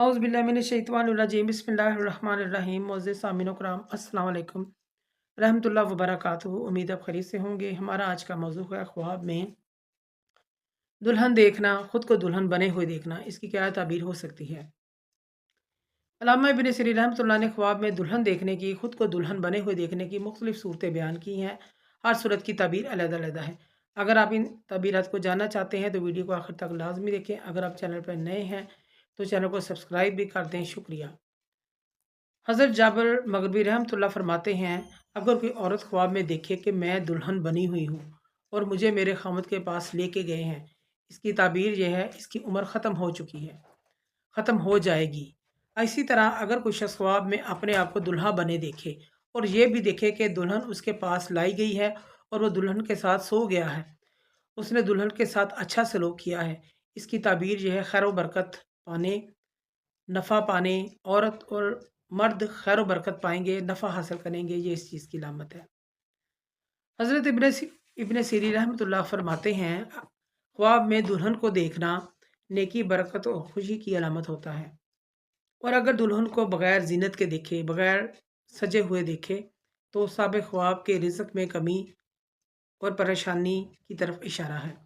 औज़ुबिल्लाहिमिनश्शैतानिर्रजीम बिस्मिल्लाहिर्रहमानिर्रहीम मोअज़्ज़िज़ सामीन कराम अस्सलाम वालेकुम रहमतुल्लाहि व बरकातुहू। उम्मीद आप खैरियत से होंगे। हमारा आज का मौज़ू है ख्वाब में दुल्हन देखना, खुद को दुल्हन बने हुए देखना। इसकी क्या ताबीर हो सकती है? अल्लामा इब्न सिरीन रहमतुल्लाह ने ख्वाब में दुल्हन देखने की, खुद को दुल्हन बने हुए देखने की मुख्तलिफ सूरतें बयान की हैं। हर सूरत की ताबीर अलग-अलग है। अगर आप इन ताबीरात को जानना चाहते हैं तो वीडियो को आखिर तक लाजमी देखें। अगर आप चैनल पर नए हैं तो चैनल को सब्सक्राइब भी कर दें। शुक्रिया। हज़रत जाबिर मग़रिबी रहमतुल्लाह फरमाते हैं, अगर कोई औरत ख्वाब में देखे कि मैं दुल्हन बनी हुई हूँ और मुझे मेरे खामद के पास लेके गए हैं, इसकी ताबीर यह है इसकी उम्र ख़त्म हो चुकी है, ख़त्म हो जाएगी। इसी तरह अगर कोई शख्स ख्वाब में अपने आप को दुल्हा बने देखे और ये भी देखे कि दुल्हन उसके पास लाई गई है और वो दुल्हन के साथ सो गया है, उसने दुल्हन के साथ अच्छा सलूक किया है, इसकी ताबीर यह है खैर व बरकत पाने, नफ़ा पाने, औरत और मर्द खैर बरकत पाएंगे, नफ़ा हासिल करेंगे। ये इस चीज़ की अलामत है। हज़रत इब्न सीरीन रहमतुल्लाह फरमाते हैं, ख्वाब में दुल्हन को देखना नेकी, बरकत और खुशी की अलामत होता है। और अगर दुल्हन को बग़ैर ज़ीनत के देखे, बग़ैर सजे हुए देखे तो साबिक़ ख्वाब के रिज़्क़ में कमी और परेशानी की तरफ इशारा है।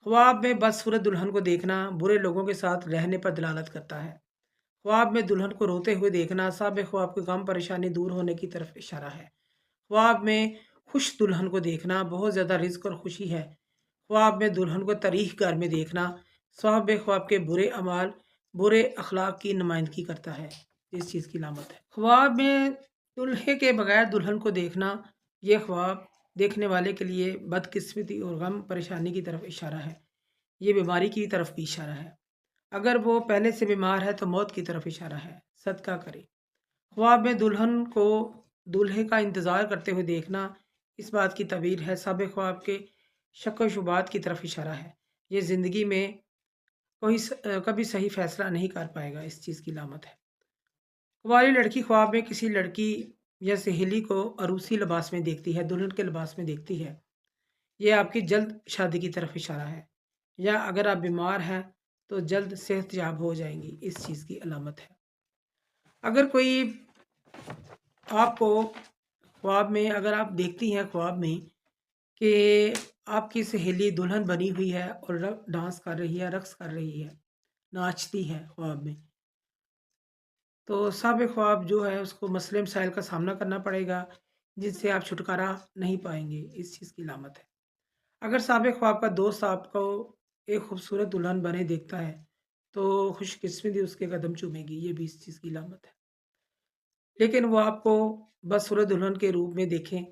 ख्वाब में बदसूरत दुल्हन को देखना बुरे लोगों के साथ रहने पर दलालत करता है। ख्वाब में दुल्हन को रोते हुए देखना साबिक़ ख्वाब के गम परेशानी दूर होने की तरफ इशारा है। ख्वाब में खुश दुल्हन को देखना बहुत ज़्यादा रिज़्क़ और खुशी है। ख्वाब में दुल्हन को तारीख़ घर में देखना साबिक़ ख्वाब के बुरे अमाल, बुरे अखलाक की नुमाइंदगी करता है। इस चीज़ की अलामत है। ख्वाब में दुल्हे के बगैर दुल्हन को देखना, ये ख्वाब देखने वाले के लिए बदकिस्मती और गम परेशानी की तरफ इशारा है। ये बीमारी की तरफ भी इशारा है। अगर वो पहले से बीमार है तो मौत की तरफ इशारा है। सदका करे। ख्वाब में दुल्हन को दूल्हे का इंतज़ार करते हुए देखना इस बात की तबीर है साबिक़ ख्वाब के शक व शुबात की तरफ इशारा है। ये ज़िंदगी में कभी सही फ़ैसला नहीं कर पाएगा। इस चीज़ की अलामत है। कुंवारी लड़की ख्वाब में किसी लड़की या सहेली को अरूसी लिबास में देखती है, दुल्हन के लिबास में देखती है, ये आपकी जल्द शादी की तरफ इशारा है। या अगर आप बीमार हैं तो जल्द सेहतयाब हो जाएंगी। इस चीज़ की अलामत है। अगर कोई आपको ख्वाब में, अगर आप देखती हैं ख्वाब में कि आपकी सहेली दुल्हन बनी हुई है और डांस कर रही है, रक्स कर रही है, नाचती है ख्वाब में, तो साबिक़ ख्वाब जो है उसको मसले मसाइल का सामना करना पड़ेगा जिससे आप छुटकारा नहीं पाएंगे। इस चीज़ की अलामत है। अगर साबिक़ ख्वाब का दोस्त आपको एक खूबसूरत दुल्हन बने देखता है तो खुशकिस्मती उसके कदम चूमेगी। ये भी इस चीज़ की अलामत है। लेकिन वो आपको बदसूरत दुल्हन के रूप में देखें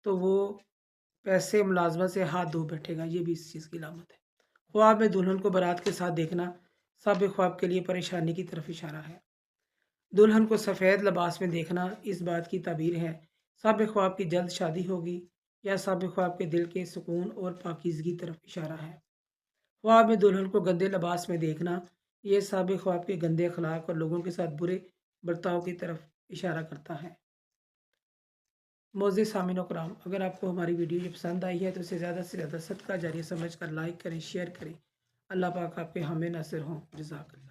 तो वो पैसे मुलाजमत से हाथ धो बैठेगा। ये भी इस चीज़ की अलामत है। ख्वाब में दुल्हन को बारात के साथ देखना साबिक़ ख्वाब के लिए परेशानी की तरफ इशारा है। दुल्हन को सफ़ेद लिबास में देखना इस बात की ताबीर है साबिक़ ख्वाब की जल्द शादी होगी या साबिक़ ख्वाब के दिल के सुकून और पाकीज़गी की तरफ इशारा है। ख्वाब में दुल्हन को गंदे लिबास में देखना ये साबिक़ ख्वाब के गंदे अखलाक और लोगों के साथ बुरे बर्ताव की तरफ इशारा करता है। मोअज़्ज़िज़ सामीन कराम, अगर आपको हमारी वीडियो ये पसंद आई है तो इसे ज़्यादा से ज़्यादा सदका जारिया समझकर लाइक करें, शेयर करें। अल्लाह पाक आपके हामी नासिर हों। जज़ाकल्लाह।